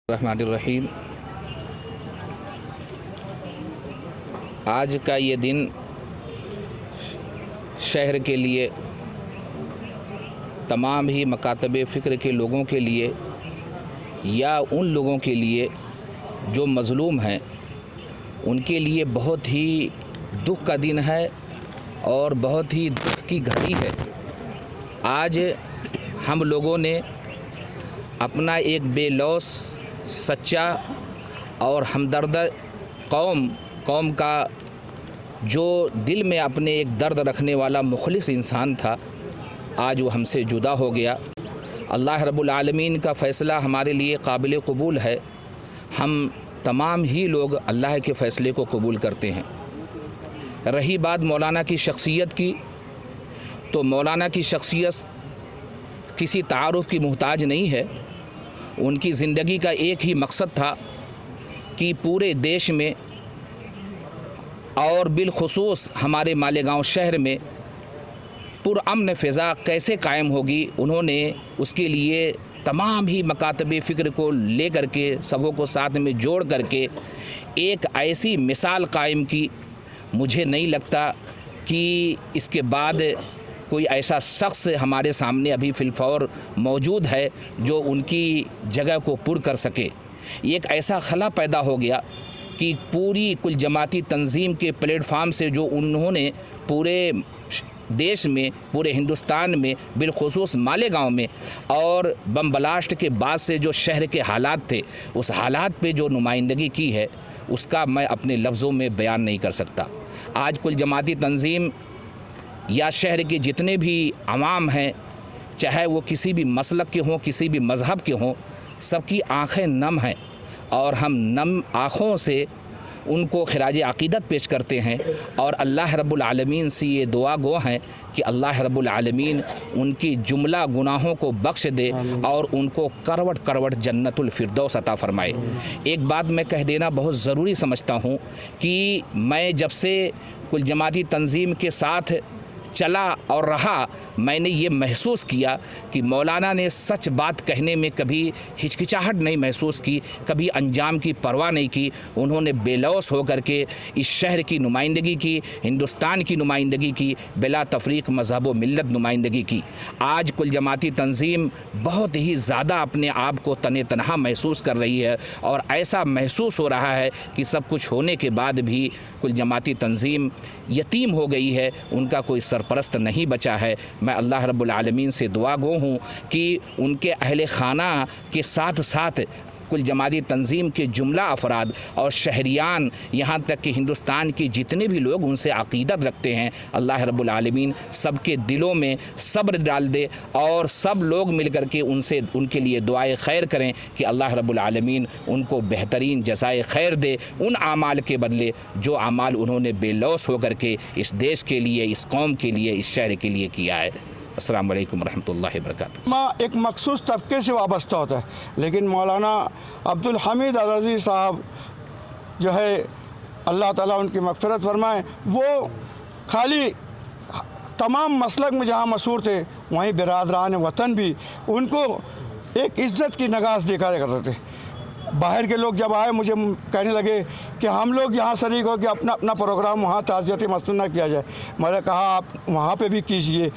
الرحمن الرحیم۔ آج کا یہ دن شہر کے لیے، تمام ہی مکاتب فکر کے لوگوں کے لیے یا ان لوگوں کے لیے جو مظلوم ہیں ان کے لیے بہت ہی دکھ کا دن ہے اور بہت ہی دکھ کی گھڑی ہے۔ آج ہم لوگوں نے اپنا ایک بے لوث، سچا اور ہمدرد قوم کا جو دل میں اپنے ایک درد رکھنے والا مخلص انسان تھا، آج وہ ہم سے جدا ہو گیا۔ اللہ رب العالمین کا فیصلہ ہمارے لیے قابل قبول ہے۔ ہم تمام ہی لوگ اللہ کے فیصلے کو قبول کرتے ہیں۔ رہی بات مولانا کی شخصیت کی، تو مولانا کی شخصیت کسی تعارف کی محتاج نہیں ہے۔ ان کی زندگی کا ایک ہی مقصد تھا کہ پورے دیش میں اور بالخصوص ہمارے مالیگاؤں شہر میں پرامن فضا کیسے قائم ہوگی۔ انہوں نے اس کے لیے تمام ہی مکاتب فکر کو لے کر کے، سبوں کو ساتھ میں جوڑ کر کے ایک ایسی مثال قائم کی، مجھے نہیں لگتا کہ اس کے بعد کوئی ایسا شخص ہمارے سامنے ابھی فی الفور موجود ہے جو ان کی جگہ کو پر کر سکے۔ ایک ایسا خلا پیدا ہو گیا کہ پوری کل جماعتی تنظیم کے پلیٹ فارم سے جو انہوں نے پورے دیش میں، پورے ہندوستان میں، بالخصوص مالیگاؤں میں اور بم بلاسٹ کے بعد سے جو شہر کے حالات تھے، اس حالات پہ جو نمائندگی کی ہے، اس کا میں اپنے لفظوں میں بیان نہیں کر سکتا۔ آج کل جماعتی تنظیم یا شہر کے جتنے بھی عوام ہیں، چاہے وہ کسی بھی مسلک کے ہوں، کسی بھی مذہب کے ہوں، سب کی آنکھیں نم ہیں، اور ہم نم آنکھوں سے ان کو خراج عقیدت پیش کرتے ہیں، اور اللہ رب العالمین سے یہ دعا گو ہیں کہ اللہ رب العالمین ان کی جملہ گناہوں کو بخش دے اور ان کو کروٹ کروٹ جنت الفردوس عطا فرمائے۔ ایک بات میں کہہ دینا بہت ضروری سمجھتا ہوں کہ میں جب سے کل جماعتی تنظیم کے ساتھ چلا اور رہا، میں نے یہ محسوس کیا کہ مولانا نے سچ بات کہنے میں کبھی ہچکچاہٹ نہیں محسوس کی، کبھی انجام کی پرواہ نہیں کی۔ انہوں نے بے لوث ہو کر کے اس شہر کی نمائندگی کی، ہندوستان کی نمائندگی کی، بلا تفریق مذہب و ملت نمائندگی کی۔ آج کل جماعتی تنظیم بہت ہی زیادہ اپنے آپ کو تن تنہا محسوس کر رہی ہے، اور ایسا محسوس ہو رہا ہے کہ سب کچھ ہونے کے بعد بھی کل جماعتی تنظیم یتیم ہو گئی ہے، ان کا کوئی سرپرست نہیں بچا ہے۔ میں اللہ رب العالمین سے دعا گو ہوں کہ ان کے اہل خانہ کے ساتھ ساتھ کل جماعتی تنظیم کے جملہ افراد اور شہریان، یہاں تک کہ ہندوستان کے جتنے بھی لوگ ان سے عقیدت رکھتے ہیں، اللہ رب العالمین سب کے دلوں میں صبر ڈال دے، اور سب لوگ مل کر کے ان کے لیے دعائے خیر کریں کہ اللہ رب العالمین ان کو بہترین جزائے خیر دے ان اعمال کے بدلے جو اعمال انہوں نے بے لوث ہو کر کے اس دیش کے لیے، اس قوم کے لیے، اس شہر کے لیے کیا ہے۔ السلام علیکم ورحمۃ اللہ وبرکاتہ۔ ایک مخصوص طبقے سے وابستہ ہوتا ہے، لیکن مولانا عبدالحمید الرضی صاحب جو ہے، اللہ تعالیٰ ان کی مغفرت فرمائے، وہ خالی تمام مسلک میں جہاں مشہور تھے، وہیں برادران وطن بھی ان کو ایک عزت کی نگاہ سے دیکھا کرتے تھے۔ باہر کے لوگ جب آئے، مجھے کہنے لگے کہ ہم لوگ یہاں شریک ہو کہ اپنا اپنا پروگرام وہاں تعزیت مسنونہ کیا جائے۔ میں نے کہا آپ وہاں پہ بھی کیجئے۔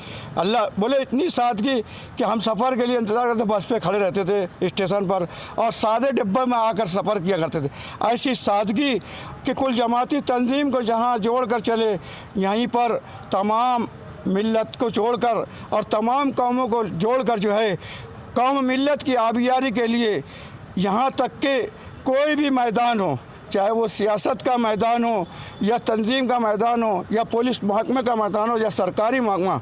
اللہ بولے اتنی سادگی کہ ہم سفر کے لیے انتظار کرتے، بس پہ کھڑے رہتے تھے اسٹیشن پر، اور سادے ڈبے میں آ کر سفر کیا کرتے تھے۔ ایسی سادگی کہ کل جماعتی تنظیم کو جہاں جوڑ کر چلے، یہیں پر تمام ملت کو جوڑ کر اور تمام قوموں کو جوڑ کر جو ہے، قوم ملت کی آبیاری کے لیے یہاں تک کہ کوئی بھی میدان ہو، چاہے وہ سیاست کا میدان ہو یا تنظیم کا میدان ہو یا پولیس محکمے کا میدان ہو یا سرکاری محکمہ،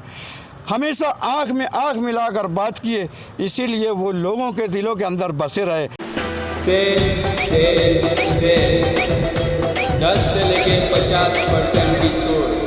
ہمیشہ آنکھ میں آنکھ ملا کر بات کیے، اسی لیے وہ لوگوں کے دلوں کے اندر بسے رہے۔ 10 سے لے کے 50% کی چھوٹ